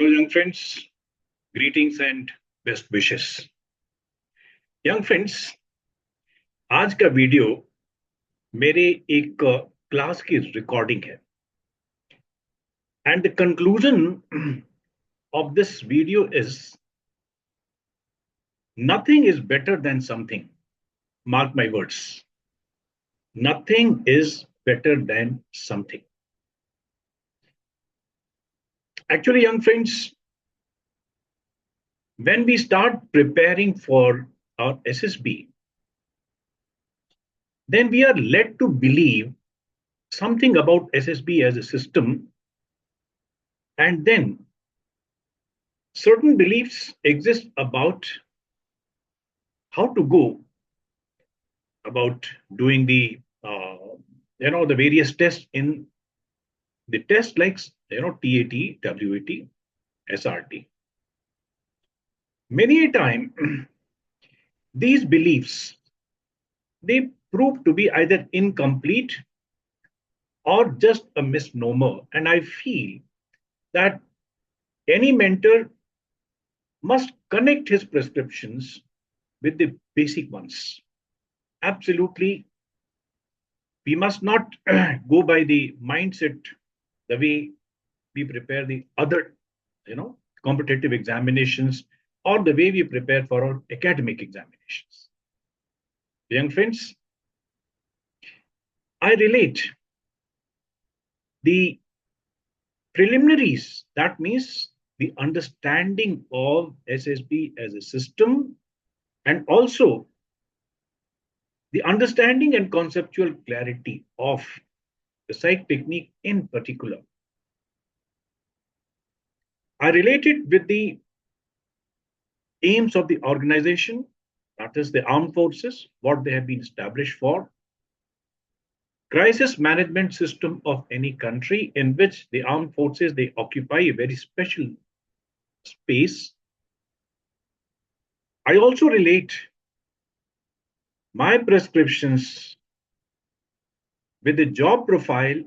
Hello, young friends. Greetings and best wishes. Young friends, आज का video मेरे एक क्लास की रिकॉर्डिंग है and the conclusion of this video is nothing is better than something. Mark my words. Nothing is better than something. Actually, young friends, when we start preparing for our SSB, then we are led to believe something about SSB as a system, and then certain beliefs exist about how to go about doing the the various tests in the test like TAT, WAT, SRT. Many a time these beliefs, they prove to be either incomplete or just a misnomer, and I feel that any mentor must connect his prescriptions with the basic ones. Absolutely, we must not go by the mindset the way we prepare the other competitive examinations or the way we prepare for our academic examinations. Young friends, I relate the preliminaries, that means the understanding of SSB as a system, and also the understanding and conceptual clarity of the psych technique in particular. I relate it with the aims of the organization, that is the armed forces, what they have been established for, crisis management system of any country in which the armed forces, they occupy a very special space. I also relate my prescriptions with the job profile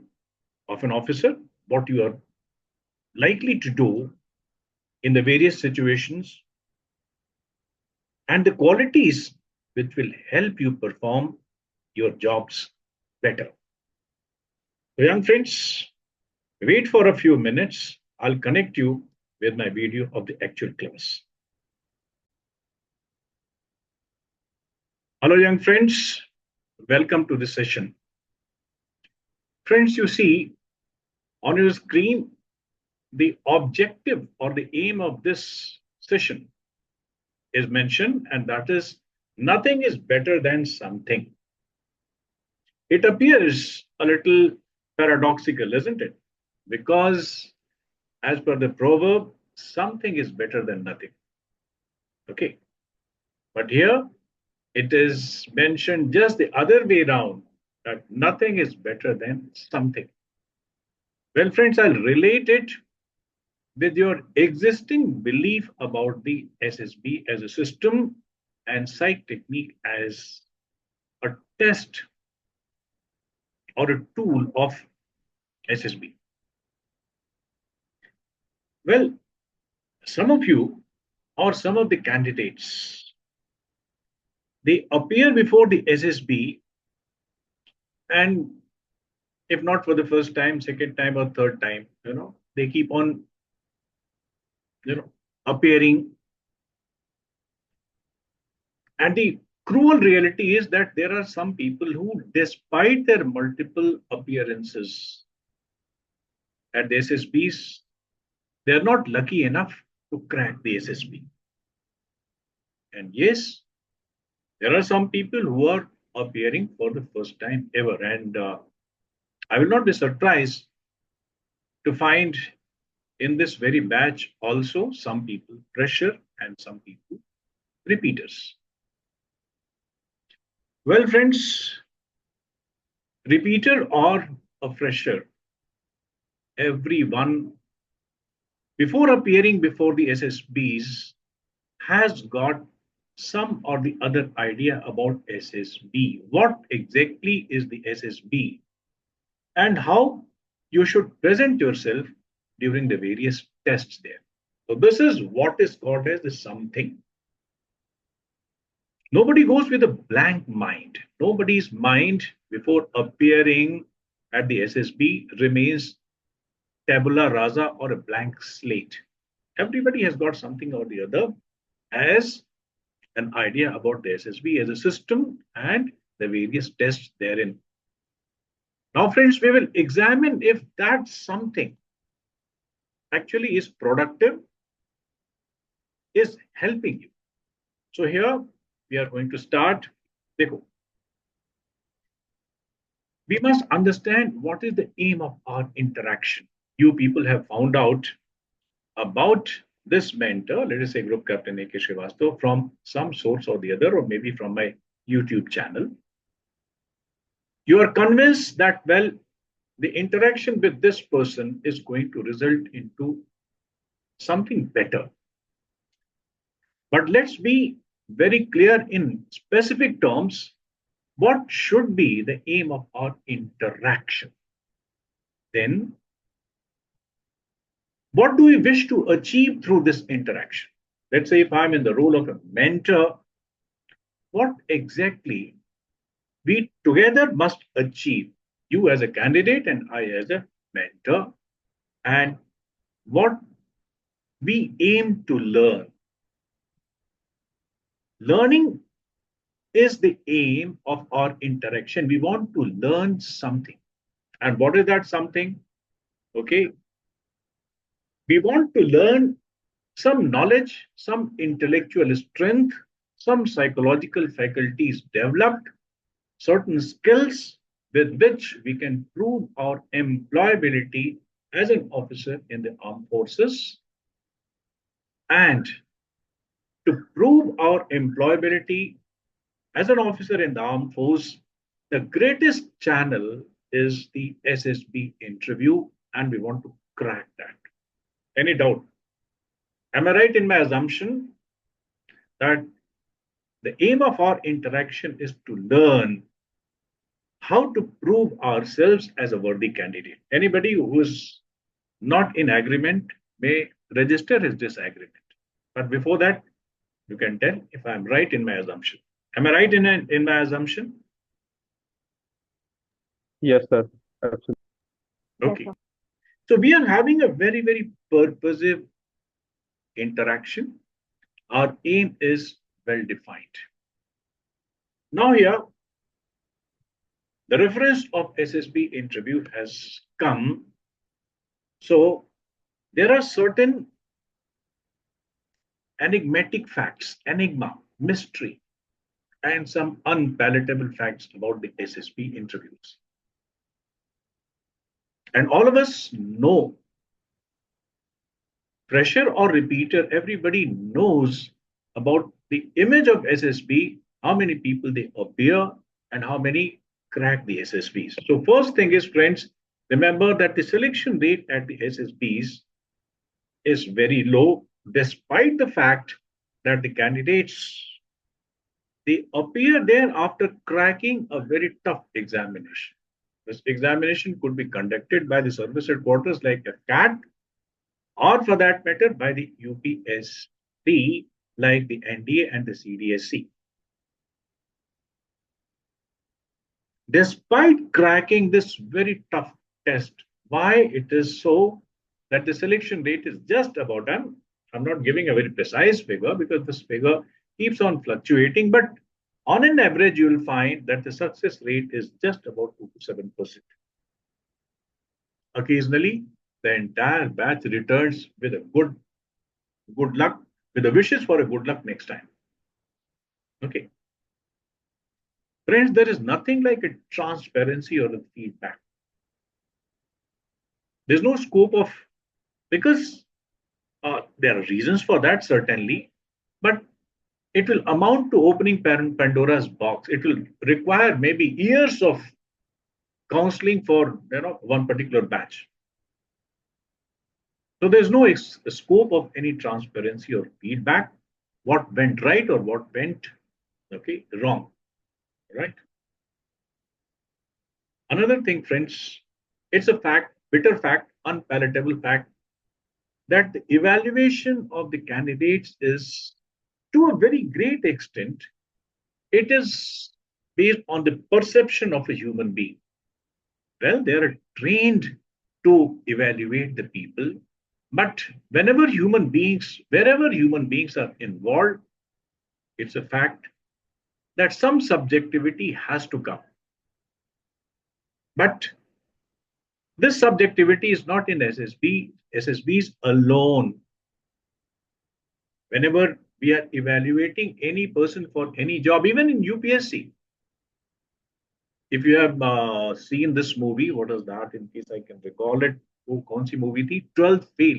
of an officer, what you are likely to do in the various situations, and the qualities which will help you perform your jobs better. So, young friends, wait for a few minutes. I'll connect you with my video of the actual class. Hello, young friends. Welcome to this session. Friends, you see on your screen the objective or the aim of this session is mentioned, and that is nothing is better than something. It appears a little paradoxical, isn't it? Because as per the proverb, something is better than nothing. Okay. But here it is mentioned just the other way around, that nothing is better than something. Well, friends, I'll relate it with your existing belief about the SSB as a system and psych technique as a test or a tool of SSB. Well, some of you or some of the candidates, they appear before the SSB, and if not for the first time, second time or third time, they keep on appearing. And the cruel reality is that there are some people who, despite their multiple appearances at the SSBs, they're not lucky enough to crack the SSB. And yes, there are some people who are appearing for the first time ever. And I will not be surprised to find in this very batch also some people fresher and some people repeaters. Well, friends, repeater or a fresher, everyone before appearing before the SSBs has got some or the other idea about SSB. What exactly is the SSB and how you should present yourself during the various tests there. So this is what is called as the something. Nobody goes with a blank mind. Nobody's mind before appearing at the SSB remains tabula rasa or a blank slate. Everybody has got something or the other as an idea about the SSB as a system and the various tests therein. Now, friends, we will examine if that something actually is productive, is helping you. So here we are going to start. We must understand what is the aim of our interaction. You people have found out about this mentor, let us say Group Captain A.K. Srivastava, from some source or the other, or maybe from my YouTube channel. You are convinced that, well, the interaction with this person is going to result into something better. But let's be very clear in specific terms. What should be the aim of our interaction? Then, what do we wish to achieve through this interaction? Let's say if I'm in the role of a mentor, what exactly we together must achieve, you as a candidate and I as a mentor, and what we aim to learn. Learning is the aim of our interaction. We want to learn something. And what is that something? Okay. We want to learn some knowledge, some intellectual strength, some psychological faculties developed, certain skills with which we can prove our employability as an officer in the armed forces. And to prove our employability as an officer in the armed force, the greatest channel is the SSB interview, and we want to crack that. Any doubt? Am I right in my assumption that the aim of our interaction is to learn how to prove ourselves as a worthy candidate? Anybody who is not in agreement may register his disagreement. But before that, you can tell if I'm right in my assumption. Am I right in my assumption? Yes, sir. Absolutely. Okay. So we are having a very, very purposive interaction. Our aim is well defined. Now here, the reference of SSB interview has come. So there are certain enigmatic facts, enigma, mystery, and some unpalatable facts about the SSB interviews. And all of us know, fresher or repeater, everybody knows about the image of SSB, how many people they appear, and how many crack the SSBs. So first thing is, friends, remember that the selection rate at the SSBs is very low, despite the fact that the candidates they appear there after cracking a very tough examination. This examination could be conducted by the service headquarters like a Capt, or for that matter by the UPSC like the NDA and the CDSC. Despite cracking this very tough test, why it is so that the selection rate is just about, I'm not giving a very precise figure because this figure keeps on fluctuating, but on an average, you will find that the success rate is just about 2 to 7%. Occasionally, the entire batch returns with a good luck, with the wishes for a good luck next time. Okay. Friends, there is nothing like a transparency or a feedback. There's no scope of, because there are reasons for that, certainly, but it will amount to opening Pandora's box. It will require maybe years of counseling for one particular batch. So there's no scope of any transparency or feedback. What went right or what went wrong, right? Another thing, friends, it's a fact, bitter fact, unpalatable fact. that the evaluation of the candidates is, to a very great extent, it is based on the perception of a human being. Well, they are trained to evaluate the people, but wherever human beings are involved, it's a fact that some subjectivity has to come. But this subjectivity is not in SSBs alone. Whenever we are evaluating any person for any job, even in UPSC, if you have seen this movie, what is that? In case I can recall it, kaun si movie thi? 12th Fail,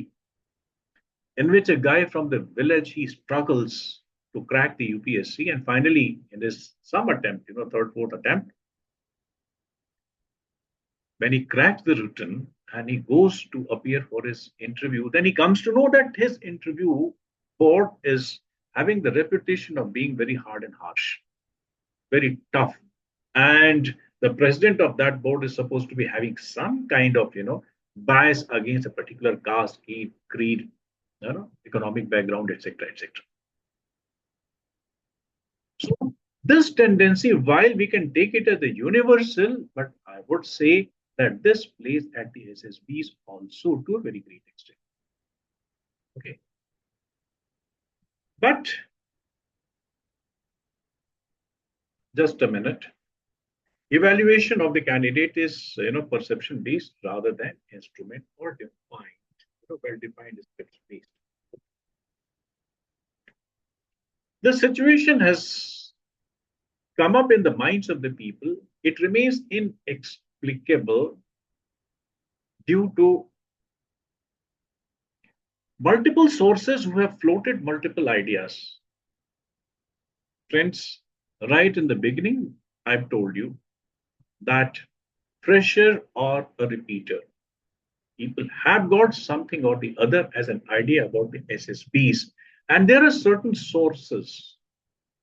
in which a guy from the village he struggles to crack the UPSC, and finally, in his some attempt, third, fourth attempt, when he cracks the written and he goes to appear for his interview, then he comes to know that his interview board is having the reputation of being very hard and harsh, very tough. And the president of that board is supposed to be having some kind of, bias against a particular caste, creed, economic background, etc., etc. So this tendency, while we can take it as a universal, but I would say that this plays at the SSBs also to a very great extent. Okay. But just a minute. Evaluation of the candidate is, perception based rather than instrument or defined, well-defined description based. The situation has come up in the minds of the people. It remains inexplicable due to multiple sources who have floated multiple ideas. Friends, right in the beginning, I've told you that fresher or a repeater, people have got something or the other as an idea about the SSBs. And there are certain sources.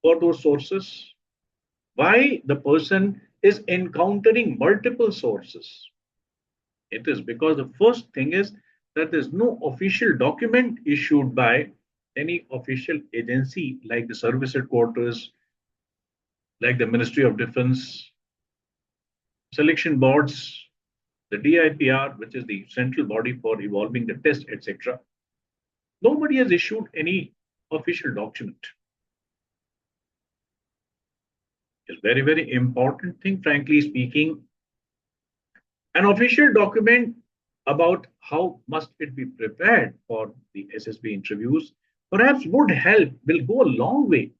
For those sources, why the person is encountering multiple sources? It is because the first thing is that there's no official document issued by any official agency like the service headquarters, like the Ministry of Defense, selection boards, the DIPR, which is the central body for evolving the test, etc. Nobody has issued any official document. It's very, very important thing, frankly speaking. An official document about how must it be prepared for the SSB interviews perhaps would help, will go a long way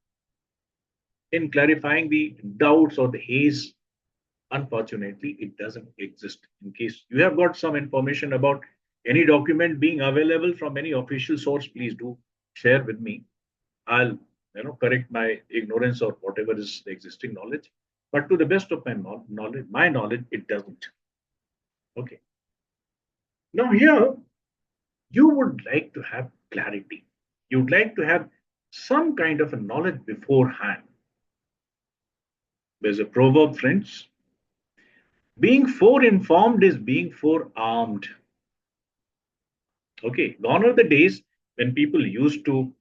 in clarifying the doubts or the haze. Unfortunately, it doesn't exist. In case you have got some information about any document being available from any official source, please do share with me. I'll correct my ignorance or whatever is the existing knowledge. But to the best of my knowledge, it doesn't. Okay. Now here, you would like to have clarity. You'd like to have some kind of a knowledge beforehand. There's a proverb, friends. Being foreinformed is being forearmed. Okay, gone are the days when people used to,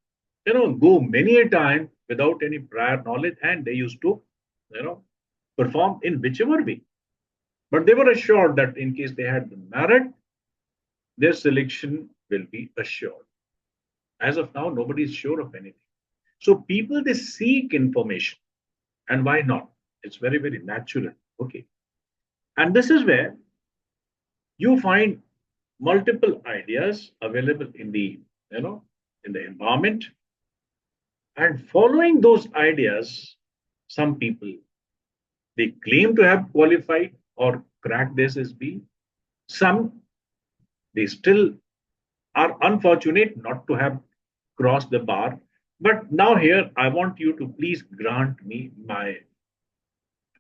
go many a time without any prior knowledge, and they used to, perform in whichever way. But they were assured that in case they had the merit, their selection will be assured. As of now, nobody is sure of anything. So people, they seek information. And why not? It's very, very natural. Okay. And this is where you find multiple ideas available in the, in the environment. And following those ideas, some people, they claim to have qualified or cracked the SSB. Some, they still are unfortunate not to have crossed the bar. But now here, I want you to please grant me my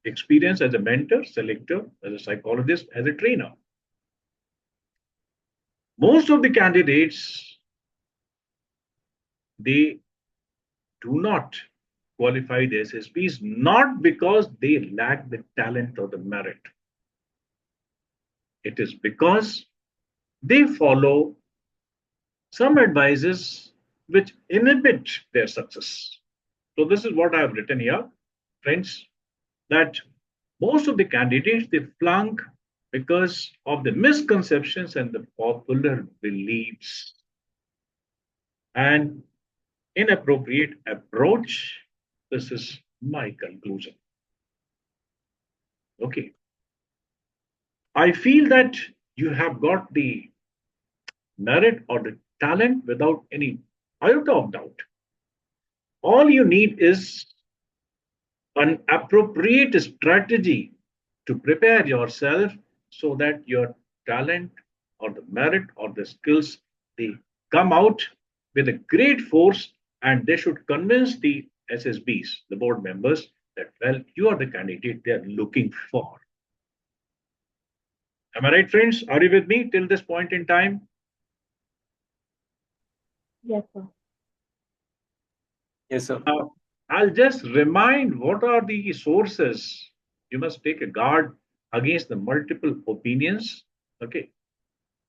experience as a mentor, selector, as a psychologist, as a trainer. Most of the candidates, they do not qualify the SSBs, not because they lack the talent or the merit. It is because they follow some advices which inhibit their success. So this is what I have written here, friends, that most of the candidates they flunk because of the misconceptions and the popular beliefs and inappropriate approach. This is my conclusion. Okay. I feel that you have got the merit or the talent without any iota of doubt. All you need is an appropriate strategy to prepare yourself so that your talent or the merit or the skills they come out with a great force and they should convince the SSBs, the board members, that well, you are the candidate they are looking for. Am I right, friends? Are you with me till this point in time? Yes, sir. Yes, sir. I'll just remind what are the sources. You must take a guard against the multiple opinions. Okay.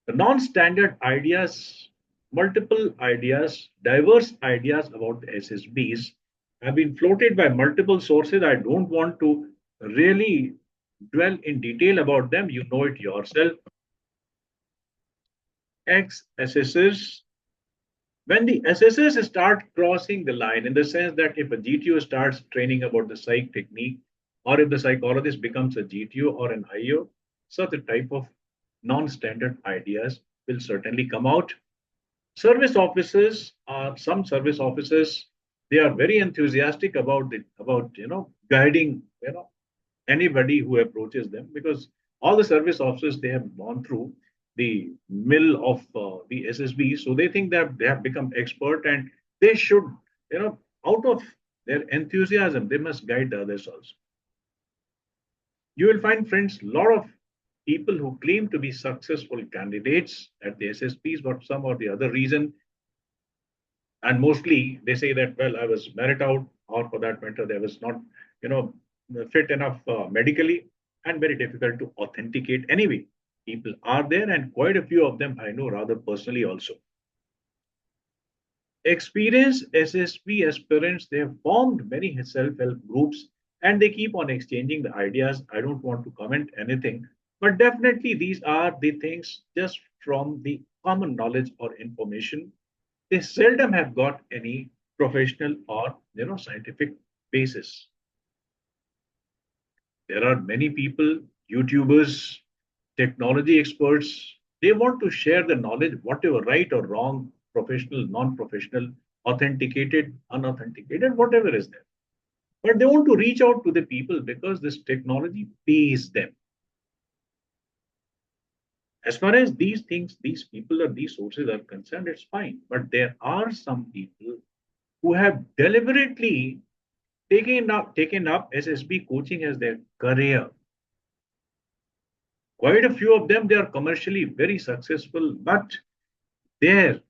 The non-standard ideas, multiple ideas, diverse ideas about the SSBs have been floated by multiple sources. I don't want to really dwell in detail about them. You know it yourself. Ex-SSs, when the SSs start crossing the line, in the sense that if a GTO starts training about the psych technique, or if the psychologist becomes a GTO or an IO, such a type of non-standard ideas will certainly come out. Service officers are some service officers. They are very enthusiastic about guiding anybody who approaches them, because all the service officers they have gone through the mill of the SSB, so they think that they have become expert and they should, out of their enthusiasm, they must guide the others also. You will find, friends, a lot of people who claim to be successful candidates at the SSPs for some or the other reason, and mostly they say that well, I was merit out, or for that matter, there was not, you know, fit enough medically, and very difficult to authenticate anyway. People are there, and quite a few of them I know rather personally also. Experienced SSP aspirants, they have formed many self-help groups and they keep on exchanging the ideas. I don't want to comment anything, but definitely these are the things just from the common knowledge or information. They seldom have got any professional or scientific basis. There are many people, YouTubers, technology experts, they want to share the knowledge, whatever right or wrong, professional, non-professional, authenticated, unauthenticated, whatever is there. But they want to reach out to the people because this technology pays them. As far as these things, these people or these sources are concerned, it's fine. But there are some people who have deliberately taken up SSB coaching as their career. Quite a few of them, they are commercially very successful, but their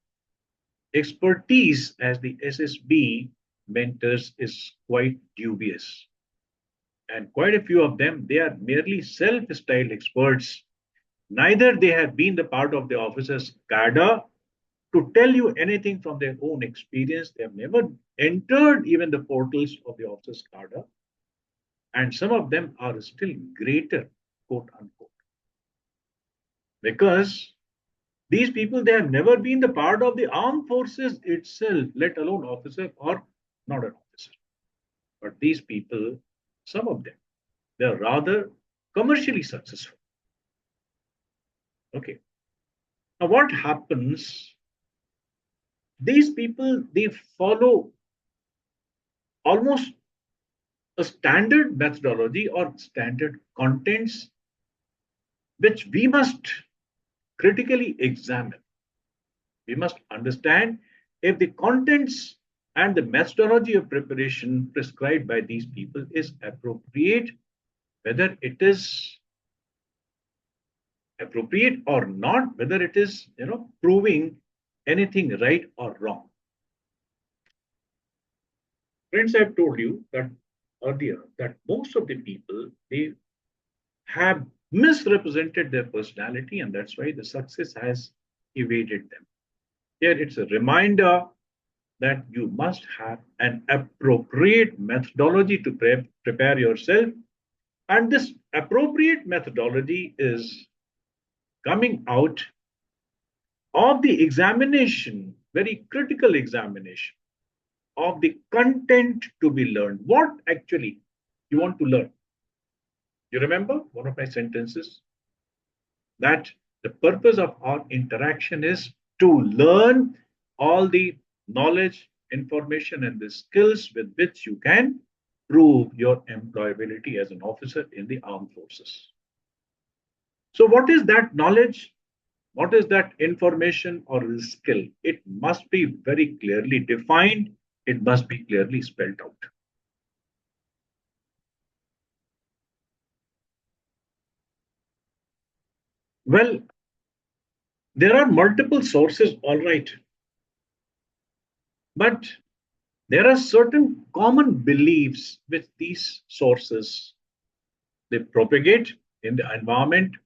expertise as the SSB mentors is quite dubious. And quite a few of them, they are merely self-styled experts. Neither they have been the part of the officer's cadre to tell you anything from their own experience. They have never entered even the portals of the officer's cadre. And some of them are still greater, quote unquote. Because these people, they have never been the part of the armed forces itself, let alone officer or not an officer. But these people, some of them, they are rather commercially successful. Okay. Now, what happens? These people, they follow almost a standard methodology or standard contents, which we must critically examine. We must understand if the contents and the methodology of preparation prescribed by these people is appropriate, whether it is appropriate or not, whether it is proving anything right or wrong. Friends, I've told you that earlier that most of the people they have misrepresented their personality, and that's why the success has evaded them. Here it's a reminder that you must have an appropriate methodology to prepare yourself. And this appropriate methodology is coming out of the examination, very critical examination of the content to be learned. What actually you want to learn? You remember one of my sentences that the purpose of our interaction is to learn all the knowledge, information, and the skills with which you can prove your employability as an officer in the armed forces. So, what is that knowledge? What is that information or skill? It must be very clearly defined, it must be clearly spelled out. Well, there are multiple sources, all right, but there are certain common beliefs which these sources they propagate in the environment.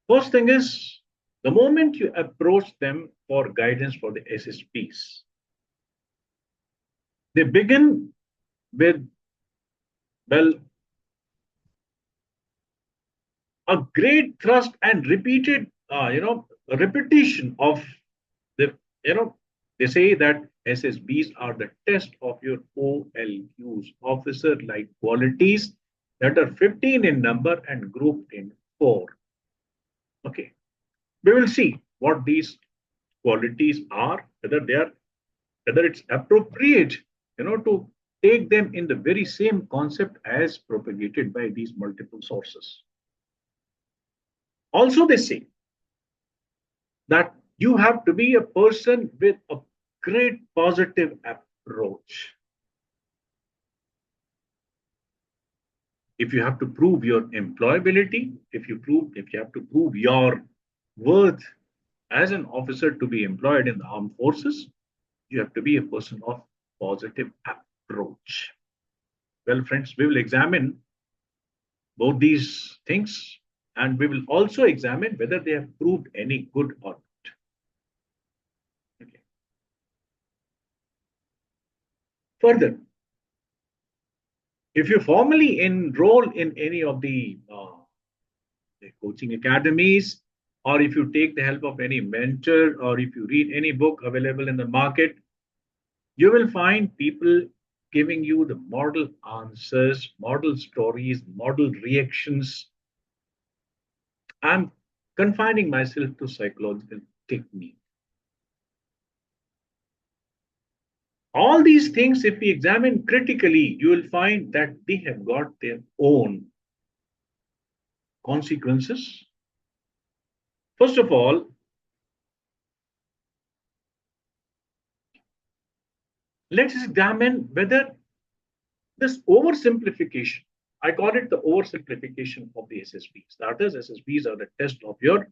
First thing is the moment you approach them for guidance for the SSBs, they begin with, well, a great thrust and repeated, repetition of the, they say that SSBs are the test of your OLQs, officer-like qualities that are 15 in number and grouped in 4. Okay, we will see what these qualities are, whether it's appropriate, to take them in the very same concept as propagated by these multiple sources. Also, they say that you have to be a person with a great positive approach. If you have to prove your employability, if you have to prove your worth as an officer to be employed in the armed forces, you have to be a person of positive approach. Well, friends, we will examine both these things and we will also examine whether they have proved any good or not. Okay. Further, if you formally enroll in any of the coaching academies, or if you take the help of any mentor, or if you read any book available in the market, you will find people giving you the model answers, model stories, model reactions. I'm confining myself to psychological technique. All these things, if we examine critically, you will find that they have got their own consequences. First of all, let's examine whether this oversimplification, I call it the oversimplification of the SSBs. That is, SSBs are the test of your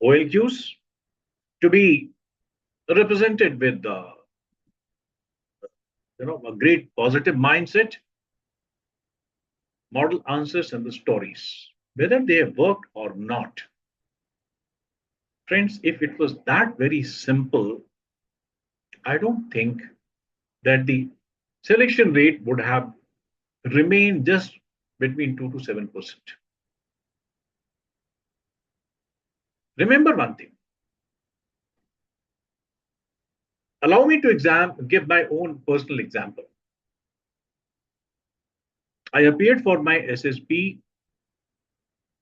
OLQs to be represented with a great positive mindset, model answers, and the stories, whether they have worked or not. Friends, if it was that very simple, I don't think that the selection rate would have remained just between 2 to 7%. Remember one thing. Allow me to give my own personal example. I appeared for my SSB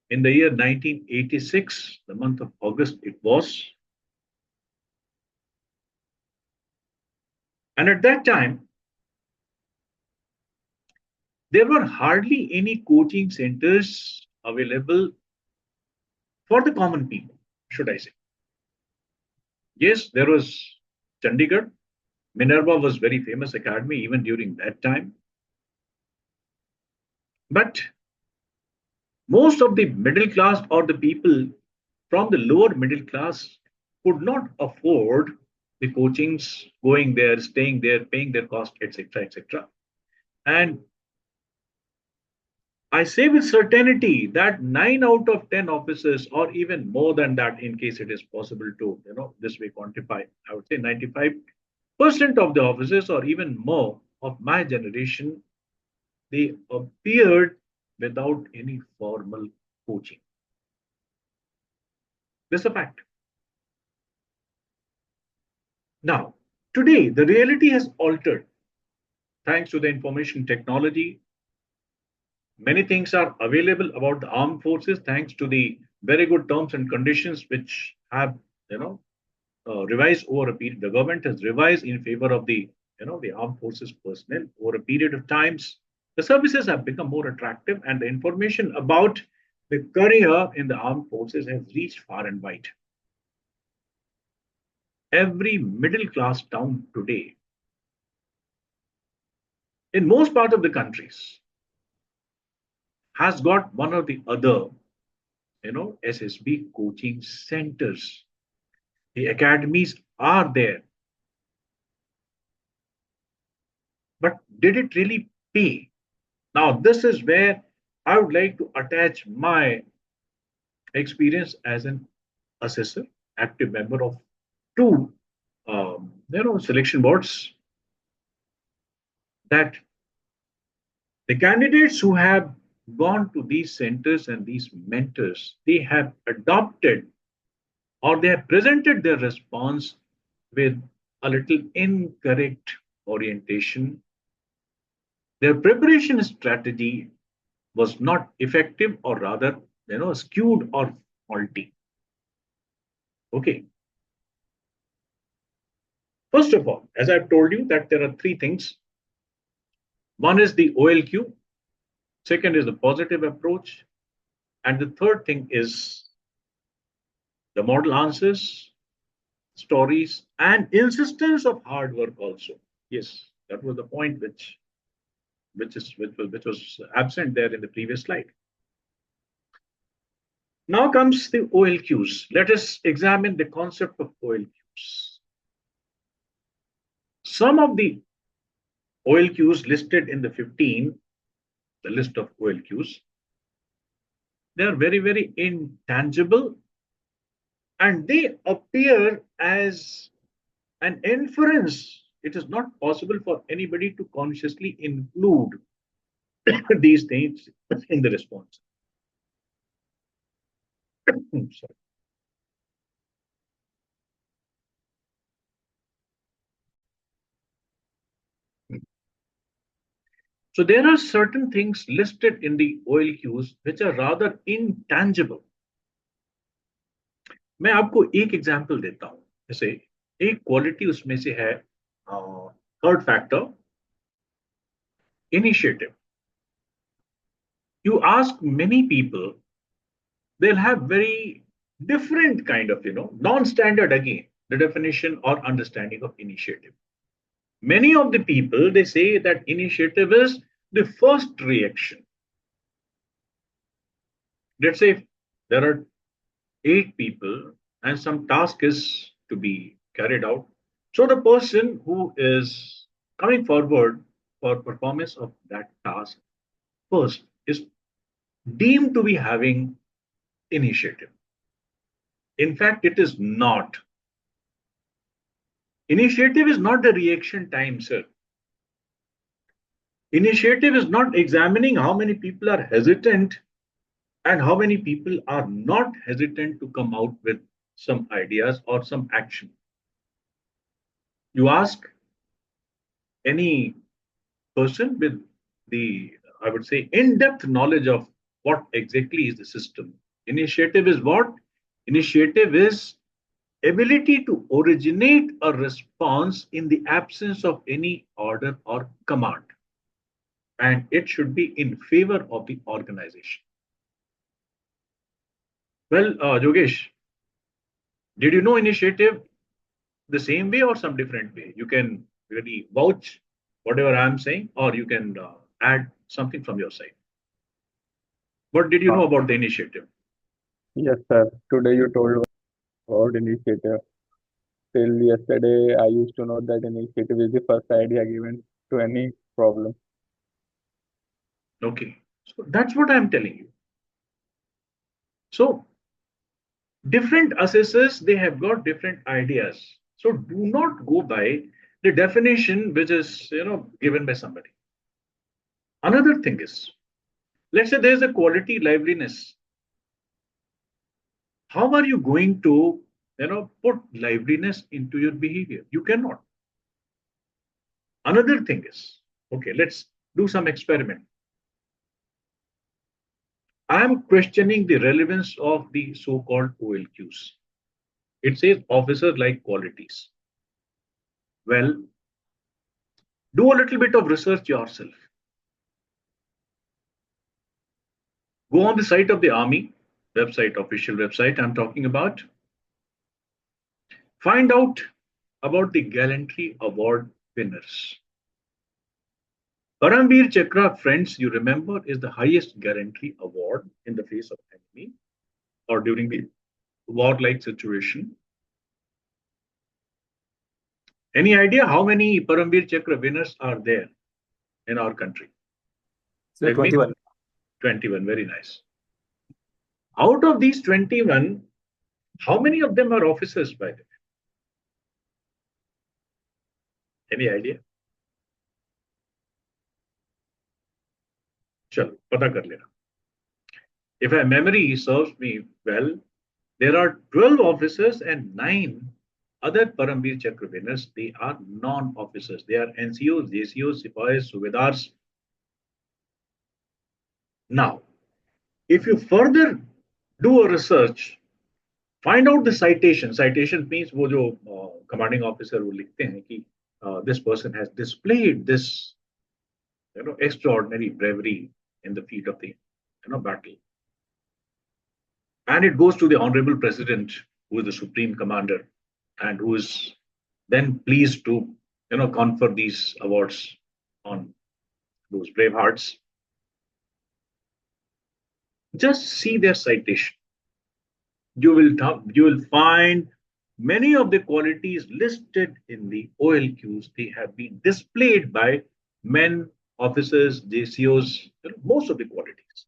in the year 1986, the month of August it was. And at that time, there were hardly any coaching centers available for the common people, should I say. Yes, there was Chandigarh. Minerva was very famous academy even during that time. But most of the middle class or the people from the lower middle class could not afford the coachings, going there, staying there, paying their cost, etc., etc. And I say with certainty that 9 out of 10 officers, or even more than that, in case it is possible to, this way quantify, I would say 95% of the officers, or even more of my generation, they appeared without any formal coaching. This is a fact. Now, today, the reality has altered thanks to the information technology. Many things are available about the armed forces thanks to the very good terms and conditions which have, revised over a period. The government has revised in favor of the armed forces personnel over a period of times. The services have become more attractive, and the information about the career in the armed forces has reached far and wide. Every middle class town today, in most parts of the countries, has got one or the other, SSB coaching centers. The academies are there. But did it really pay? Now, this is where I would like to attach my experience as an assessor, active member of two, selection boards, that the candidates who have gone to these centers and these mentors, they have adopted or they have presented their response with a little incorrect orientation. Their preparation strategy was not effective, or rather, skewed or faulty. Okay. First of all, as I've told you, that there are three things. One is the OLQ, second is the positive approach, and the third thing is the model answers, stories, and insistence of hard work also. Yes, that was the point which was absent there in the previous slide. Now comes the OLQs. Let us examine the concept of OLQs. Some of the OLQs listed in the 15, the list of OLQs, they are very, very intangible, and they appear as an inference. It is not possible for anybody to consciously include these things in the response. Sorry. So there are certain things listed in the OLQs which are rather intangible. मैं आपको एक example देता हूं. जैसे एक quality उसमें से है third factor, initiative. You ask many people, they'll have very different kind of, non-standard again, the definition or understanding of initiative. Many of the people, they say that initiative is the first reaction. Let's say if there are 8 people and some task is to be carried out. So the person who is coming forward for performance of that task first is deemed to be having initiative. In fact, it is not. Initiative is not the reaction time, sir. Initiative is not examining how many people are hesitant and how many people are not hesitant to come out with some ideas or some action. You ask any person with the, I would say, in-depth knowledge of what exactly is the system. Initiative is what? Initiative is ability to originate a response in the absence of any order or command. And it should be in favor of the organization. Well, Yogesh, did you know initiative the same way or some different way? You can really vouch whatever I'm saying, or you can add something from your side. What did you know about the initiative? Yes, sir. Today you told about initiative. Till yesterday, I used to know that initiative is the first idea given to any problem. Okay. So that's what I'm telling you. So different assessors, they have got different ideas. So do not go by the definition which is given by somebody. Another thing is, let's say there's a quality liveliness. How are you going to put liveliness into your behavior? You cannot. Another thing is, okay, let's do some experiment. I am questioning the relevance of the so-called OLQs. It says officer like qualities. Well, do a little bit of research yourself. Go on the site of the Army website, official website I'm talking about. Find out about the Gallantry Award winners. Paramveer Chakra, friends, you remember, is the highest gallantry award in the face of enemy or during the warlike situation. Any idea how many Paramveer Chakra winners are there in our country? So 21. 21, very nice. Out of these 21, how many of them are officers, by the way? Any idea? Chalo, pata kar lena. If my memory serves me well, there are 12 officers and 9 other Paramveer Chakra winners. They are non-officers. They are NCOs, JCOs, Sipahis, Subedars. Now, if you further do a research, find out the citation. Citation means वो जो commanding officer वो लिखते हैं कि this person has displayed this extraordinary bravery in the field of the battle. And it goes to the Honorable President, who is the Supreme Commander, and who is then pleased to confer these awards on those brave hearts. Just see their citation. You will find many of the qualities listed in the OLQs. They have been displayed by men, officers, JCOs, most of the qualities.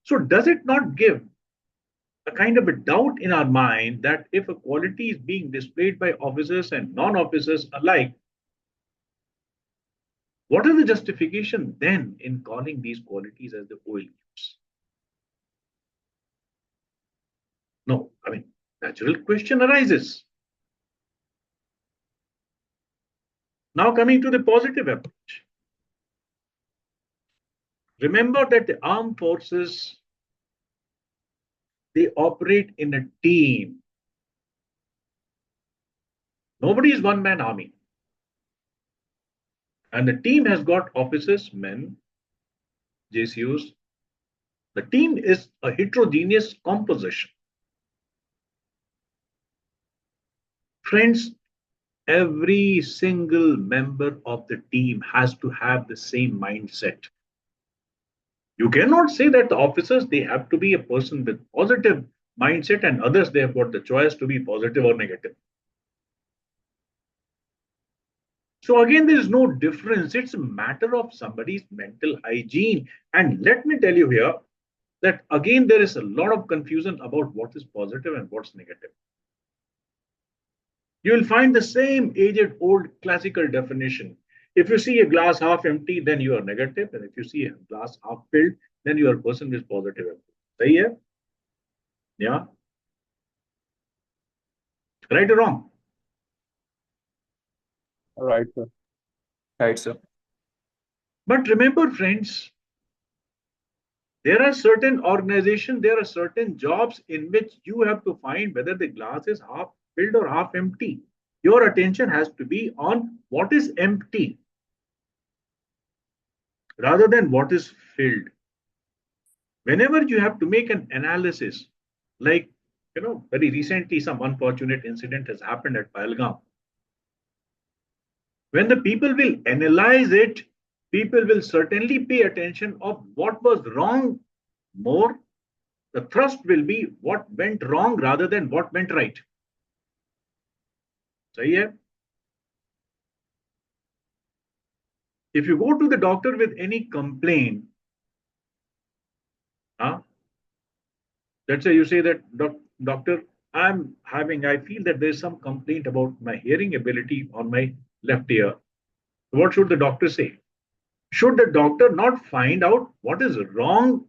So does it not give a kind of a doubt in our mind that if a quality is being displayed by officers and non-officers alike, what is the justification then in calling these qualities as the OLQs? No, I mean, natural question arises. Now coming to the positive approach. Remember that the armed forces, they operate in a team. Nobody is one-man army. And the team has got officers, men, JCOs. The team is a heterogeneous composition. Friends, every single member of the team has to have the same mindset. You cannot say that the officers, they have to be a person with positive mindset and others, they have got the choice to be positive or negative. So again, there is no difference. It's a matter of somebody's mental hygiene. And let me tell you here that again, there is a lot of confusion about what is positive and what's negative. You will find the same aged old classical definition. If you see a glass half empty, then you are negative. And if you see a glass half filled, then you are a person who is positive. Sahi hai? Yeah. Right or wrong? Right, sir. Right, sir. But remember, friends, there are certain organizations, there are certain jobs in which you have to find whether the glass is half filled or half empty. Your attention has to be on what is empty rather than what is filled. Whenever you have to make an analysis, like, very recently some unfortunate incident has happened at Pahalgam. When the people will analyze it, people will certainly pay attention of what was wrong more. The thrust will be what went wrong rather than what went right. Sahi hai? If you go to the doctor with any complaint, let's say you say that, doctor, I feel that there's some complaint about my hearing ability on my left ear. What should the doctor say? Should the doctor not find out what is wrong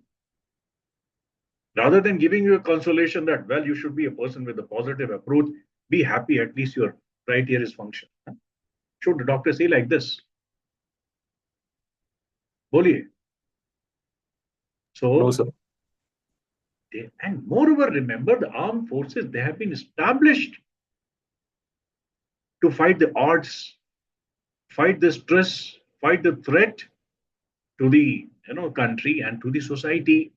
rather than giving you a consolation that, well, you should be a person with a positive approach, be happy, at least your right ear is functioning? Should the doctor say like this? Boliye. So, No, sir. And moreover, remember, the armed forces, they have been established to fight the odds, fight the stress, fight the threat to the country and to the society.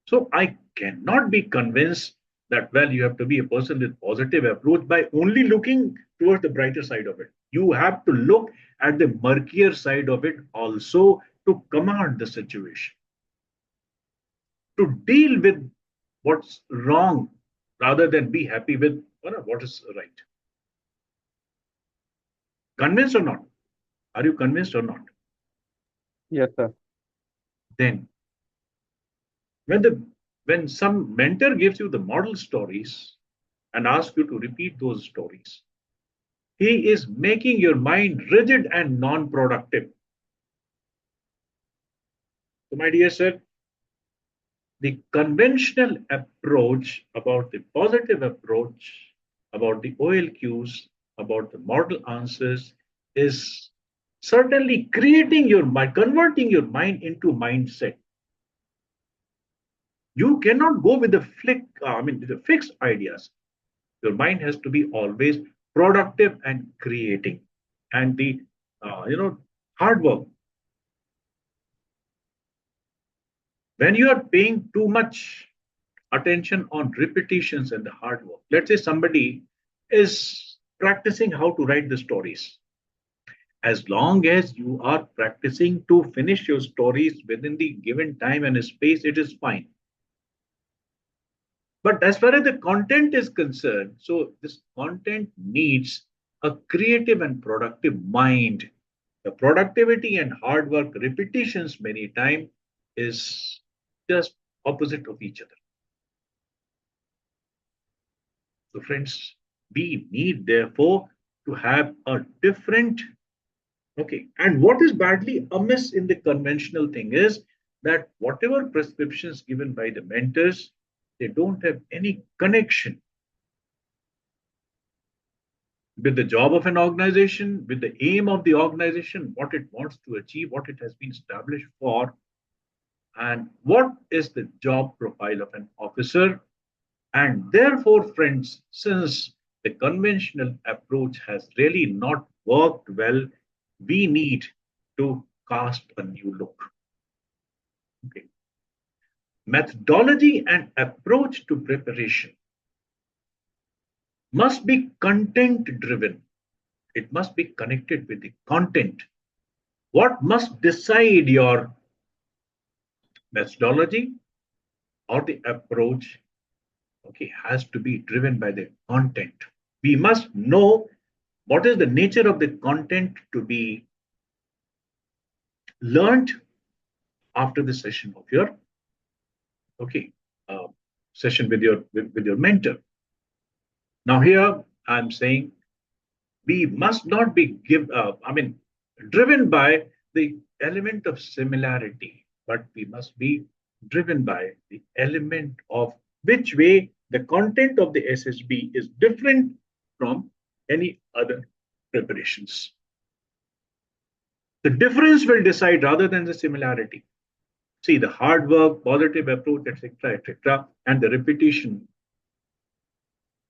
So I cannot be convinced that, well, you have to be a person with positive approach by only looking towards the brighter side of it. You have to look at the murkier side of it also to command the situation, to deal with what's wrong rather than be happy with what is right. Convinced or not? Are you convinced or not? Yes, sir. Then, when some mentor gives you the model stories and asks you to repeat those stories, he is making your mind rigid and non-productive. So, my dear sir, the conventional approach about the positive approach, about the OLQs, about the model answers is certainly creating your mind, converting your mind into mindset. You cannot go with the fixed ideas. Your mind has to be always productive and creating, and the hard work. When you are paying too much attention on repetitions and the hard work, let's say somebody is practicing how to write the stories. As long as you are practicing to finish your stories within the given time and space, it is fine. But as far as the content is concerned, so this content needs a creative and productive mind. The productivity and hard work, repetitions many times, is just opposite of each other. So friends, we need therefore to have a different, and what is badly amiss in the conventional thing is that whatever prescriptions given by the mentors, they don't have any connection with the job of an organization, with the aim of the organization, what it wants to achieve, what it has been established for, and what is the job profile of an officer. And therefore, friends, since the conventional approach has really not worked well, we need to cast a new look. Methodology and approach to preparation must be content driven. It must be connected with the content. What must decide your methodology or the approach has to be driven by the content. We must know what is the nature of the content to be learned after the session of your session with your mentor. Now here I'm saying we must not be driven by the element of similarity, but we must be driven by the element of which way the content of the SSB is different from any other preparations. The difference will decide rather than the similarity. See, the hard work, positive approach, etc., and the repetition,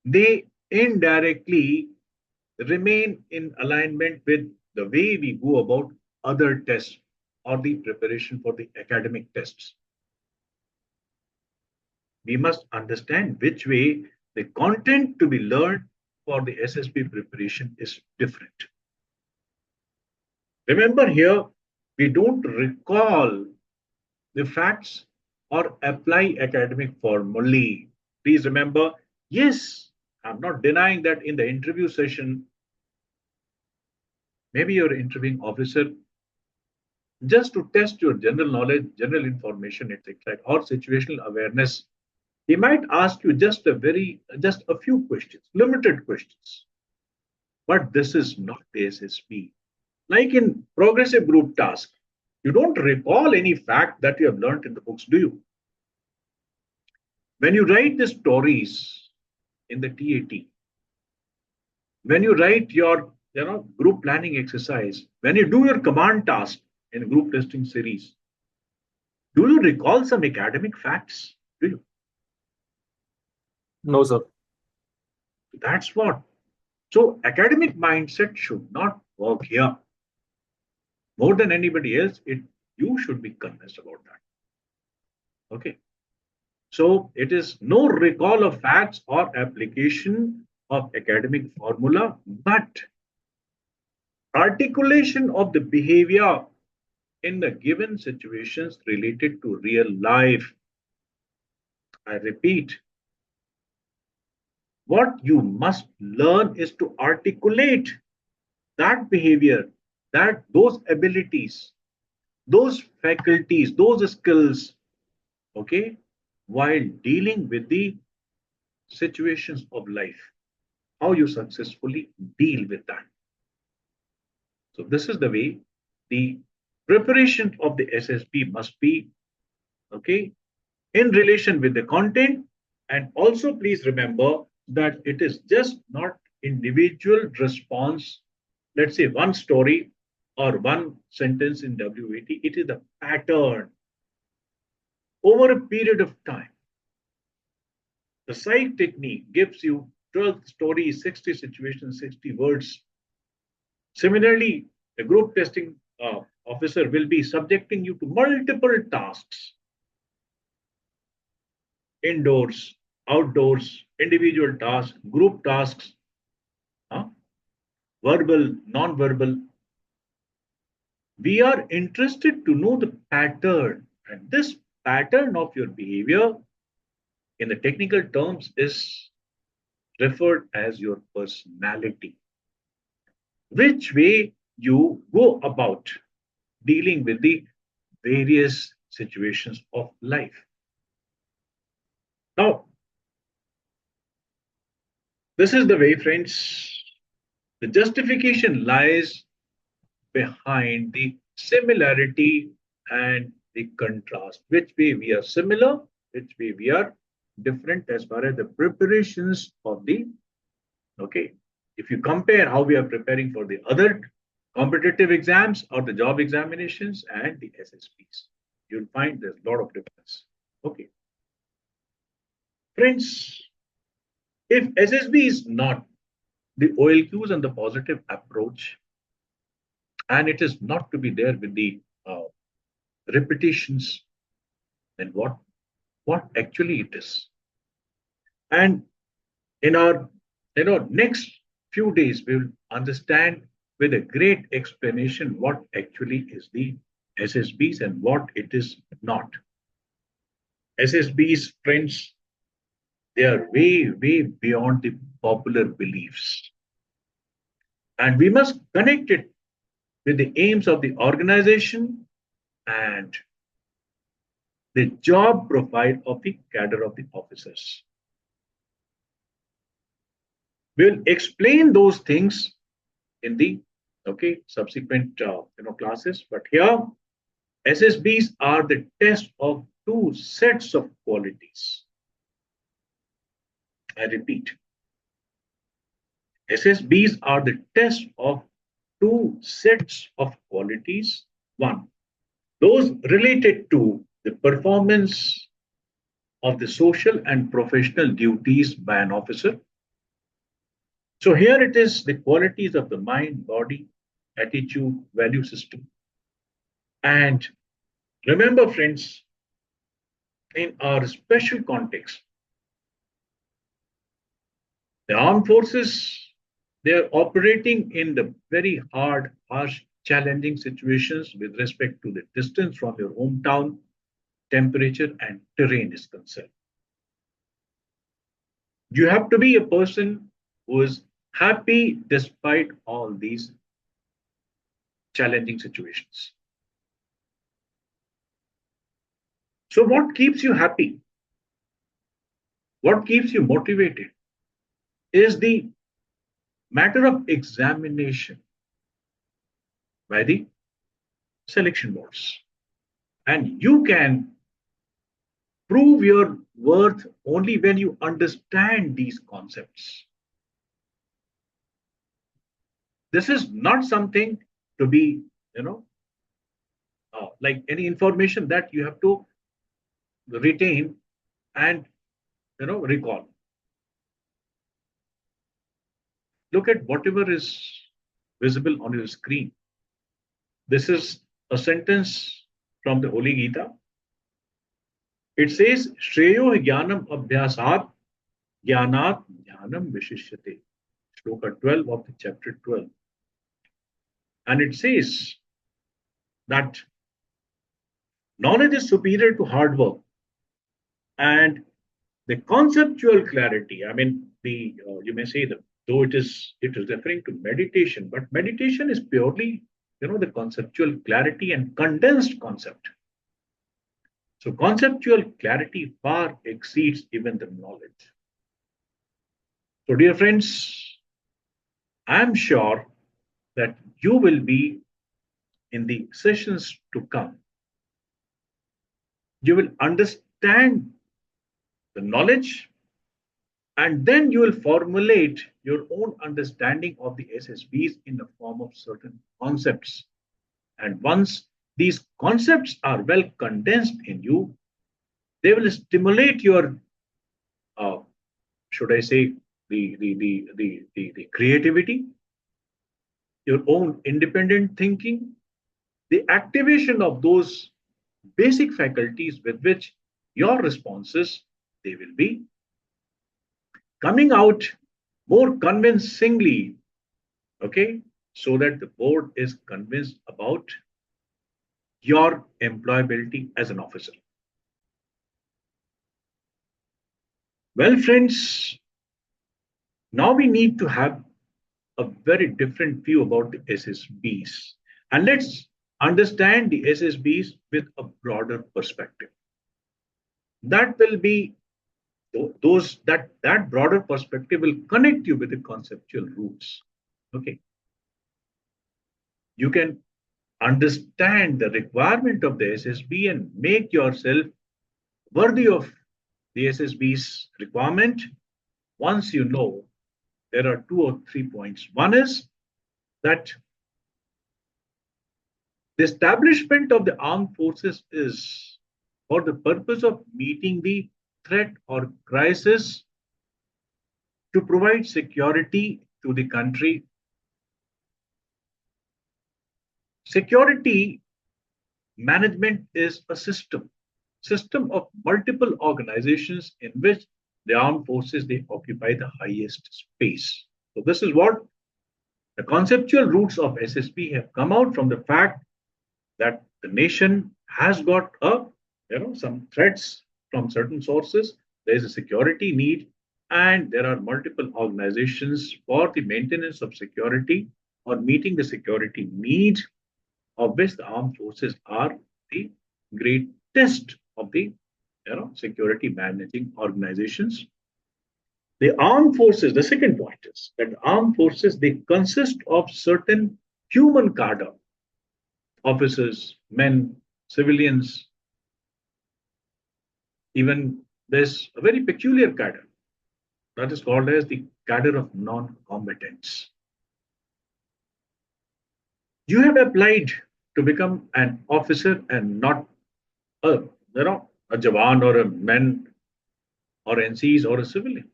they indirectly remain in alignment with the way we go about other tests or the preparation for the academic tests. We must understand which way the content to be learned for the SSB preparation is different. Remember here, we don't recall the facts or apply academic formulae. Please remember, yes, I'm not denying that in the interview session, maybe your interviewing officer, just to test your general knowledge, general information, etc., or situational awareness, he might ask you just a few questions, limited questions. But this is not the SSB. Like in progressive group task, you don't recall any fact that you have learned in the books, do you? When you write the stories in the TAT, when you write your group planning exercise, when you do your command task in group testing series, do you recall some academic facts? Do you? No, sir. That's what. So academic mindset should not work here. More than anybody else, you should be convinced about that. Okay. So it is no recall of facts or application of academic formula, but articulation of the behavior in the given situations related to real life. I repeat, what you must learn is to articulate that behavior, those abilities, those faculties, those skills, okay, while dealing with the situations of life, how you successfully deal with that. So this is the way the preparation of the SSB must be, okay, in relation with the content. And also please remember that it is just not individual response, let's say one story or one sentence in WAT, it is a pattern over a period of time. The psych technique gives you 12 stories, 60 situations, 60 words. Similarly, the group testing officer will be subjecting you to multiple tasks, indoors, outdoors, individual tasks, group tasks, verbal, non-verbal. We are interested to know the pattern, and this pattern of your behavior in the technical terms is referred as your personality. Which way you go about dealing with the various situations of life. Now, this is the way, friends. The justification lies behind the similarity and the contrast. Which way we are similar, which way we are different as far as the preparations of the, okay. If you compare how we are preparing for the other competitive exams or the job examinations and the SSBs, you'll find there's a lot of difference. Okay. Friends, if SSB is not the OLQs and the positive approach, and it is not to be there with the repetitions, then what actually it is? And in our next few days, we will understand with a great explanation what actually is the SSBs and what it is not. SSBs, friends, they are way, way beyond the popular beliefs. And we must connect it with the aims of the organization and the job profile of the cadre of the officers. We'll explain those things in the subsequent classes. But here, SSBs are the test of two sets of qualities. I repeat, SSBs are the test of two sets of qualities. One, those related to the performance of the social and professional duties by an officer. So here it is the qualities of the mind, body, attitude, value system. And remember, friends, in our special context, the armed forces, they are operating in the very hard, harsh, challenging situations with respect to the distance from your hometown, temperature, and terrain is concerned. You have to be a person who is happy despite all these challenging situations. So what keeps you happy? What keeps you motivated is the matter of examination by the selection boards. And you can prove your worth only when you understand these concepts. This is not something to be, like any information that you have to retain and, recall. Look at whatever is visible on your screen. This is a sentence from the Holy Gita. It says, Shreyo Jnanam Abhyasat Jnanat Jnanam Vishishyate. Shloka 12 of the chapter 12. And it says that knowledge is superior to hard work. And the conceptual clarity, I mean, you may say that though it is referring to meditation, but meditation is purely, the conceptual clarity and condensed concept. So conceptual clarity far exceeds even the knowledge. So dear friends, I am sure that you will be in the sessions to come. You will understand the knowledge, and then you will formulate your own understanding of the SSBs in the form of certain concepts. And once these concepts are well condensed in you, they will stimulate your, should I say, the creativity, your own independent thinking, the activation of those basic faculties with which your responses, they will be coming out more convincingly, okay, so that the board is convinced about your employability as an officer. Well, friends, now we need to have a very different view about the SSBs. And let's understand the SSBs with a broader perspective. That will be that broader perspective will connect you with the conceptual roots. Okay. You can understand the requirement of the SSB and make yourself worthy of the SSB's requirement once you know there are 2 or 3 points. One is that the establishment of the armed forces is for the purpose of meeting the threat or crisis to provide security to the country. Security management is a system of multiple organizations in which the armed forces, they occupy the highest space. So this is what the conceptual roots of SSB have come out from the fact that the nation has got some threats from certain sources. There is a security need, and there are multiple organizations for the maintenance of security or meeting the security need, of which the armed forces are the greatest of the security managing organizations. The armed forces, the second point is that the armed forces, they consist of certain human cadre, officers, men, civilians. Even there's a very peculiar cadre that is called as the cadre of non-combatants. You have applied to become an officer and not a Jawan or a man or NCs or a civilian.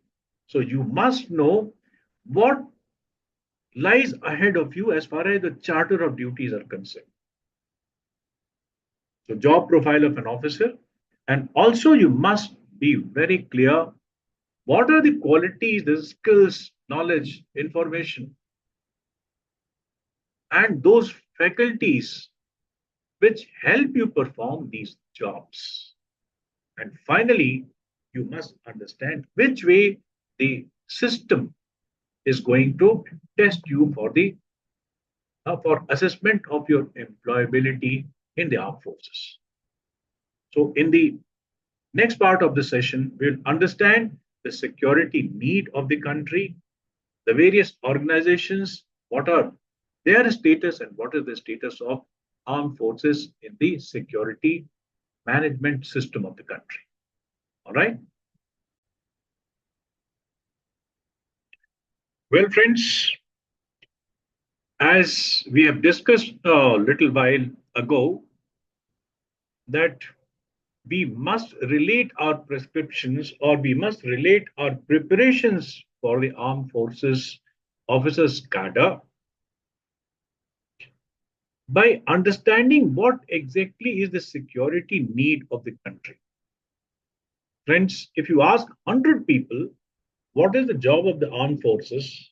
So you must know what lies ahead of you as far as the charter of duties are concerned. So job profile of an officer, and also you must be very clear what are the qualities, the skills, knowledge, information, and those faculties which help you perform these jobs. And finally, you must understand which way the system is going to test you for the for assessment of your employability in the armed forces. So in the next part of the session, we'll understand the security need of the country, the various organizations, what are their status and what is the status of armed forces in the security management system of the country. All right. Well, friends, as we have discussed a little while ago, that we must relate our prescriptions or we must relate our preparations for the armed forces officers cadre by understanding what exactly is the security need of the country. Friends, if you ask 100 people what is the job of the armed forces,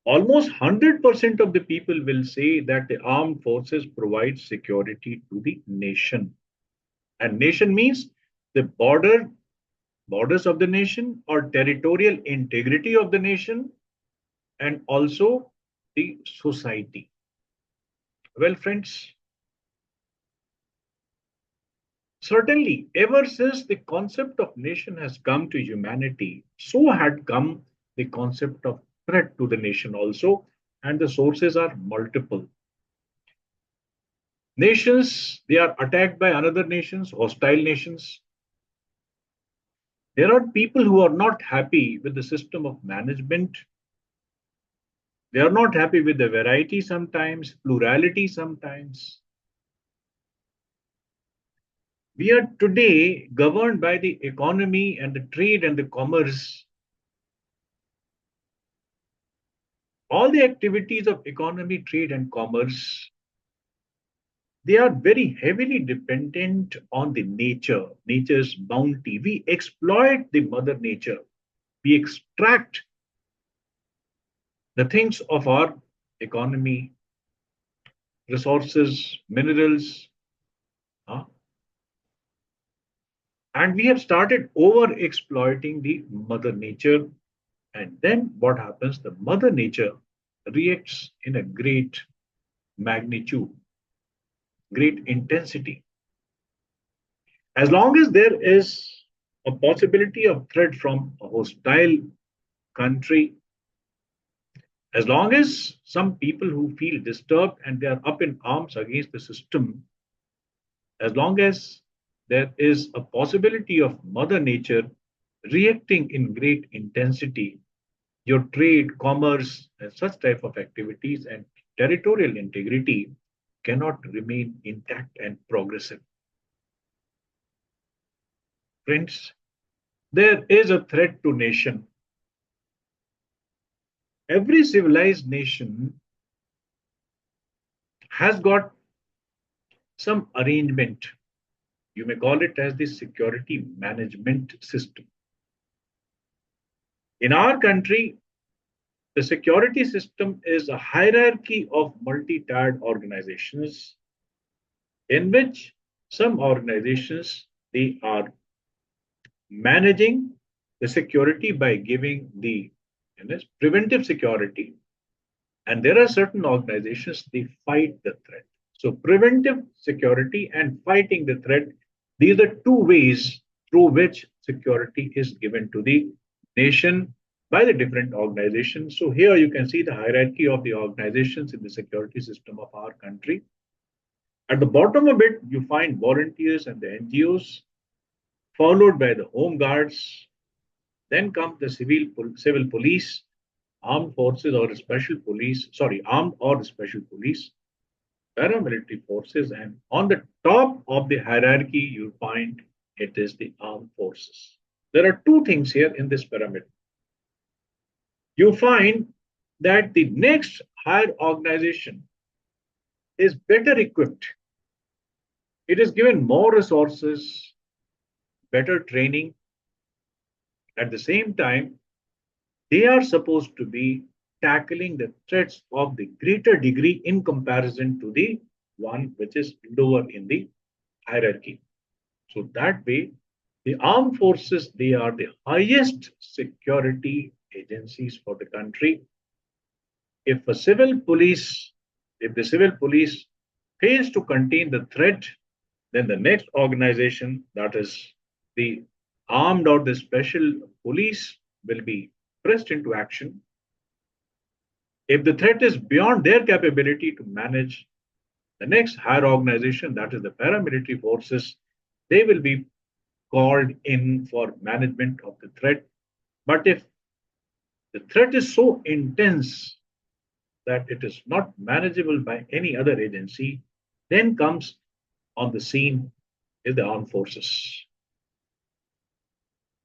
almost 100% of the people will say that the armed forces provide security to the nation. And nation means the borders of the nation or territorial integrity of the nation and also the society. Well, friends, certainly ever since the concept of nation has come to humanity, so had come the concept of threat to the nation also, and the sources are multiple. Nations, they are attacked by another nations, hostile nations. There are people who are not happy with the system of management. They are not happy with the variety sometimes, plurality sometimes. We are today governed by the economy and the trade and the commerce. All the activities of economy, trade, and commerce, they are very heavily dependent on the nature, nature's bounty. We exploit the mother nature. We extract the things of our economy, resources, minerals, and we have started over exploiting the mother nature. And then what happens? The mother nature reacts in a great magnitude, great intensity. As long as there is a possibility of threat from a hostile country, as long as some people who feel disturbed and they are up in arms against the system, as long as there is a possibility of mother nature reacting in great intensity, your trade, commerce, and such type of activities and territorial integrity cannot remain intact and progressive. Friends, there is a threat to nation. Every civilized nation has got some arrangement. You may call it as the security management system. In our country, the security system is a hierarchy of multi-tiered organizations in which some organizations, they are managing the security by giving the preventive security, and there are certain organizations, they fight the threat. So preventive security and fighting the threat, these are two ways through which security is given to the nation by the different organizations. So here you can see the hierarchy of the organizations in the security system of our country. At the bottom of it, you find volunteers and the NGOs, followed by the home guards. Then comes the civil police, armed forces or special police, armed or special police, paramilitary forces, and on the top of the hierarchy, you find it is the armed forces. There are two things here in this pyramid. You find that the next higher organization is better equipped. It is given more resources, better training. At the same time, they are supposed to be tackling the threats of the greater degree in comparison to the one which is lower in the hierarchy. So that way, the armed forces, they are the highest security agencies for the country. if the civil police fails to contain the threat, then the next organization, that is the armed or the special police, will be pressed into action. If the threat is beyond their capability to manage, the next higher organization, that is the paramilitary forces, they will be called in for management of the threat. But if the threat is so intense that it is not manageable by any other agency, then comes on the scene is the armed forces.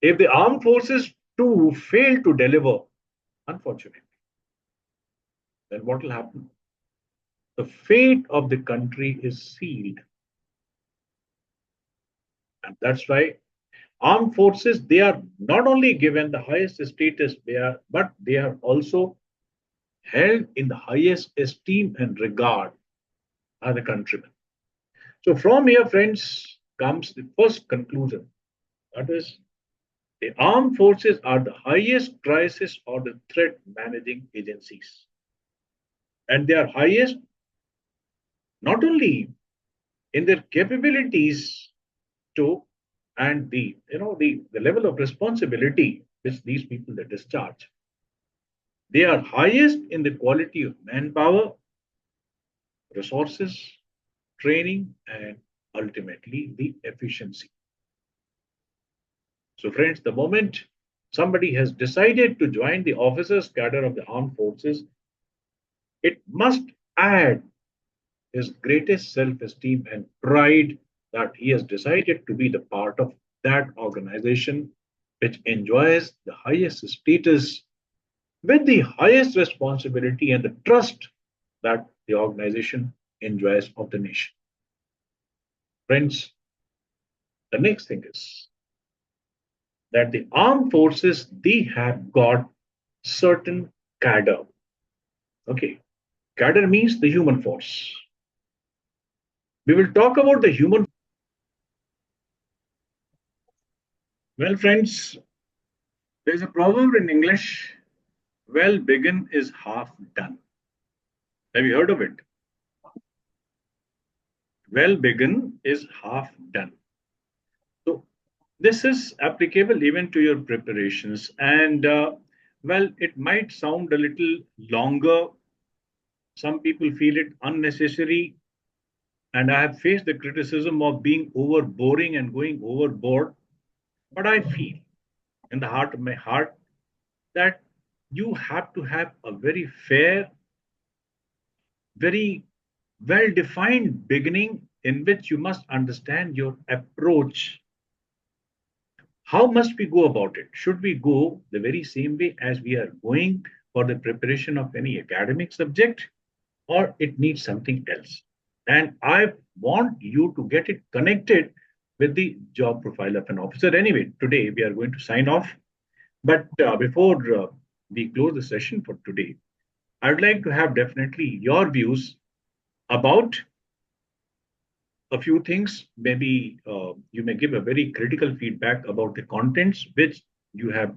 If the armed forces too fail to deliver, unfortunately, then what will happen? The fate of the country is sealed. And that's why armed forces, they are not only given the highest status, but they are also held in the highest esteem and regard by the countrymen. So from here, friends, comes the first conclusion. That is, the armed forces are the highest crisis or the threat managing agencies. And they are highest not only in their capabilities to and the level of responsibility which these people they discharge. They are highest in the quality of manpower, resources, training, and ultimately the efficiency. So, friends, the moment somebody has decided to join the officers' cadre of the armed forces, it must add his greatest self esteem and pride that he has decided to be the part of that organization which enjoys the highest status with the highest responsibility and the trust that the organization enjoys of the nation. Friends, the next thing is that the armed forces, they have got certain cadre. Okay, cadre means the human force. We will talk about the human. Well, friends, there's a proverb in English, well begun is half done. Have you heard of it? Well begun is half done. So this is applicable even to your preparations. And well, it might sound a little longer. Some people feel it unnecessary. And I have faced the criticism of being overboring and going overboard. But I feel in the heart of my heart that you have to have a very fair, very well defined beginning in which you must understand your approach. How must we go about it? Should we go the very same way as we are going for the preparation of any academic subject, or it needs something else? And I want you to get it connected with the job profile of an officer. Anyway, today we are going to sign off. But before we close the session for today, I would like to have definitely your views about a few things. Maybe you may give a very critical feedback about the contents which you have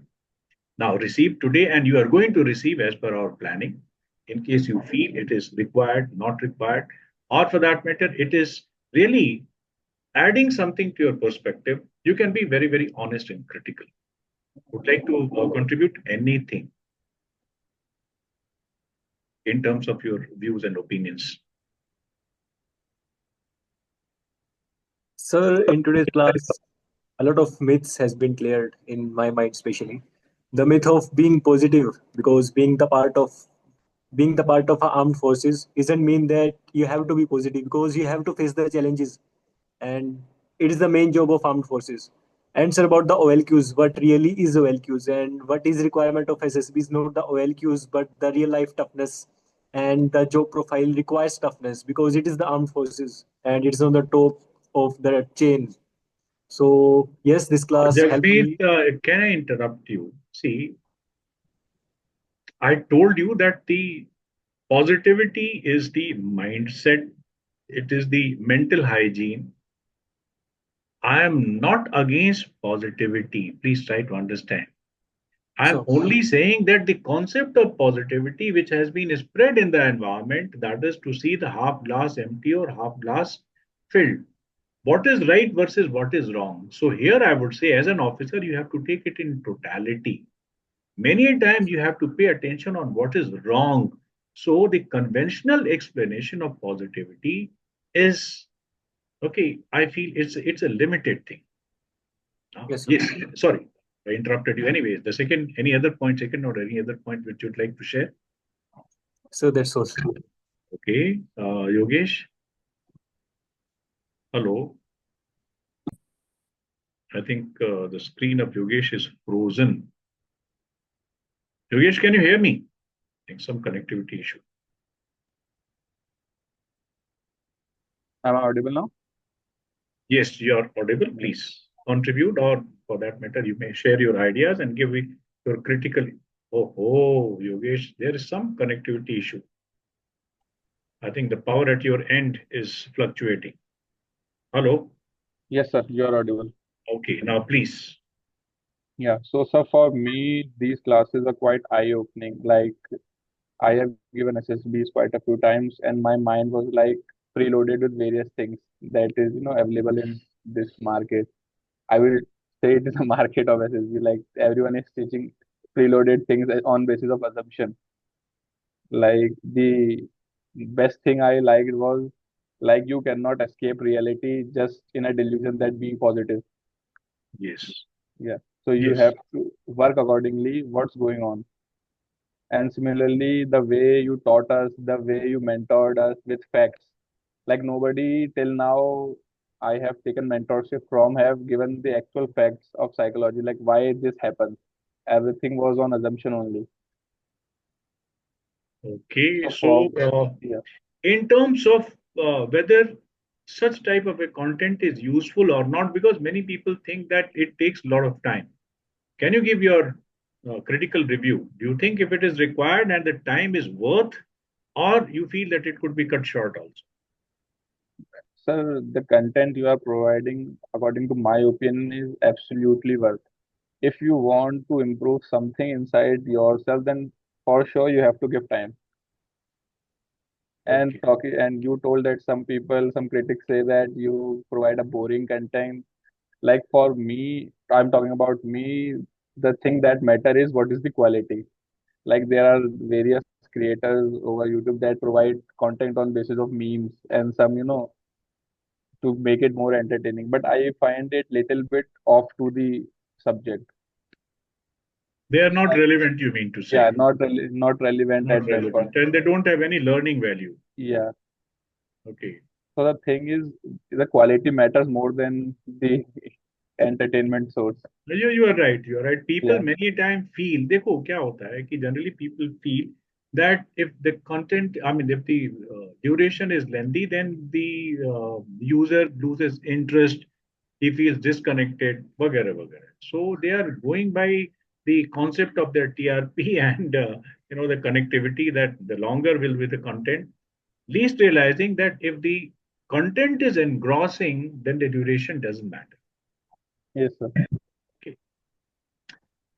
now received today and you are going to receive as per our planning. In case you feel it is required, not required, or for that matter, it is really adding something to your perspective, you can be very, very honest and critical. Would like to contribute anything in terms of your views and opinions? Sir, in today's class, a lot of myths has been cleared in my mind, especially the myth of being positive, because being the part of our armed forces isn't mean that you have to be positive, because you have to face the challenges, and it is the main job of armed forces. And sir, about the OLQs, what really is OLQs and what is requirement of SSBs? Not the OLQs, but the real life toughness, and the job profile requires toughness because it is the armed forces and it's on the top of the chain. So yes, this class helped Jagmeet, me. can I interrupt you? See, I told you that the positivity is the mindset, it is the mental hygiene. I am not against positivity. Please try to understand. I'm So, only saying that the concept of positivity, which has been spread in the environment, that is to see the half glass empty or half glass filled. What is right versus what is wrong? So here I would say, as an officer, you have to take it in totality. Many a time you have to pay attention on what is wrong. So the conventional explanation of positivity is okay. I feel it's a limited thing. yes, sir. Yes, sorry, I interrupted you. Anyways, the second, any other point, second or any other point which you'd like to share? So that's all. Okay, Yogesh, hello. I think the screen of Yogesh is frozen. Yogesh, can you hear me? I think some connectivity issue. Am I audible now? Yes, you are audible. Please contribute, or for that matter, you may share your ideas and give me your critical. Oh, Yogesh, there is some connectivity issue. I think the power at your end is fluctuating. Hello. Yes, sir, you are audible. Okay, now please. Yeah, so sir, for me, these classes are quite eye-opening. Like I have given SSBs quite a few times, and my mind was like preloaded with various things that is, available in this market. I will say it is a market of SSB. Like everyone is teaching preloaded things on basis of assumption. Like the best thing I liked was like you cannot escape reality just in a delusion that being positive. Yes. Yeah. So you Yes. have to work accordingly what's going on. And similarly, the way you taught us, the way you mentored us with facts. Like nobody till now I have taken mentorship from have given the actual facts of psychology, like why this happens. Everything was on assumption only. Okay. So for So, yeah. in terms of whether such type of a content is useful or not, because many people think that it takes a lot of time. Can you give your critical review? Do you think if it is required and the time is worth, or you feel that it could be cut short also? Sir, the content you are providing, according to my opinion, is absolutely worth. If you want to improve something inside yourself, then for sure you have to give time. And Okay. talking, and you told that some people, some critics say that you provide a boring content. Like for me, I'm talking about me. The thing that matter is what is the quality. Like there are various creators over YouTube that provide content on basis of memes and some, to make it more entertaining. But I find it little bit off to the subject. They are not relevant, you mean to Yeah, say? not relevant Not at that relevant. point. And they don't have any learning value. Yeah. Okay. So the thing is, the quality matters more than the entertainment source. You are right. You are right. People Yeah. many a time feel, देखो क्या होता है कि generally people feel that if the content, I mean, if the duration is lengthy, then the user loses interest, he feels disconnected, वगैरह वगैरह. So they are going by the concept of their TRP and the connectivity, that the longer will be the content, least realizing that if the content is engrossing, then the duration doesn't matter. Yes, sir. Okay.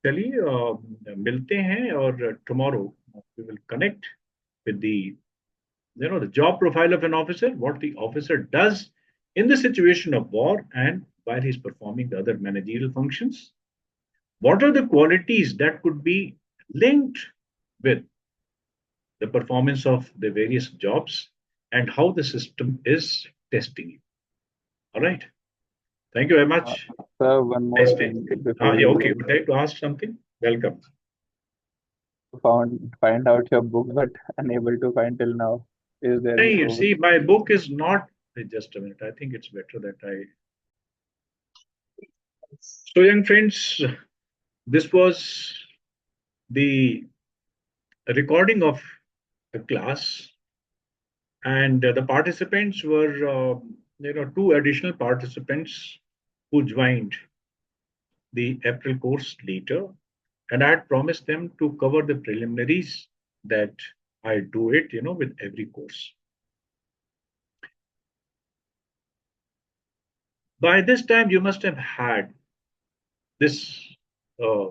चलिए मिलते हैं और tomorrow we will connect with the job profile of an officer, what the officer does in the situation of war and while he's performing the other managerial functions. What are the qualities that could be linked with the performance of the various jobs and how the system is testing you? All right. Thank you very Uh, much. Sir, one more Nice day. thing before Yeah, you okay. go. Would you like to ask something? Welcome. Find out your book, but unable to find till now. Is there any Hey, source? see, my book is not. Just a minute. I think it's better that I. So, young friends, this was the recording of the class, and the participants were, two additional participants who joined the April course later, and I had promised them to cover the preliminaries that I do it, with every course. By this time, you must have had this uh,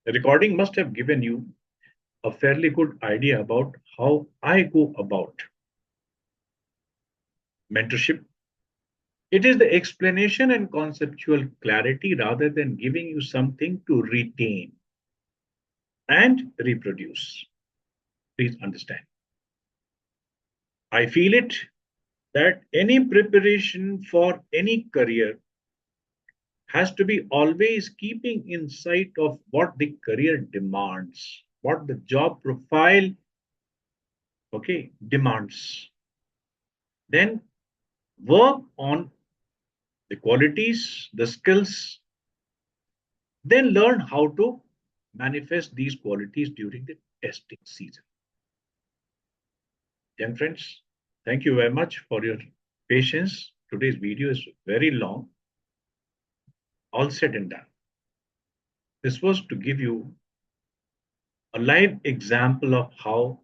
The recording must have given you a fairly good idea about how I go about mentorship. It is the explanation and conceptual clarity rather than giving you something to retain and reproduce. Please understand. I feel it that any preparation for any career has to be always keeping in sight of what the career demands, what the job profile, okay, demands. Then work on the qualities, the skills, then learn how to manifest these qualities during the testing season. Young friends, thank you very much for your patience. Today's video is very long. All said and done. This was to give you a live example of how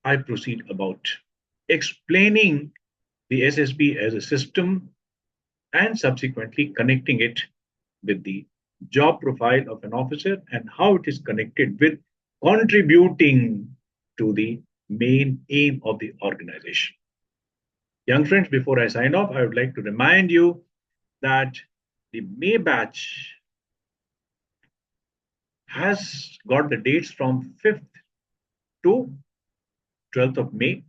I proceed about explaining the SSB as a system and subsequently connecting it with the job profile of an officer and how it is connected with contributing to the main aim of the organization. Young friends, before I sign off, I would like to remind you that the May batch has got the dates from 5th to 12th of May.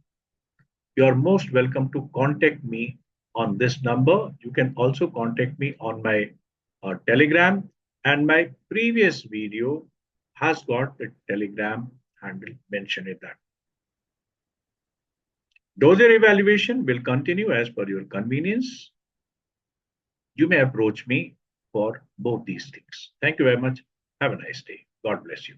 You are most welcome to contact me on this number. You can also contact me on my Telegram, and my previous video has got the Telegram handle mentioned in that. Dossier evaluation will continue as per your convenience. You may approach me for both these things. Thank you very much. Have a nice day. God bless you.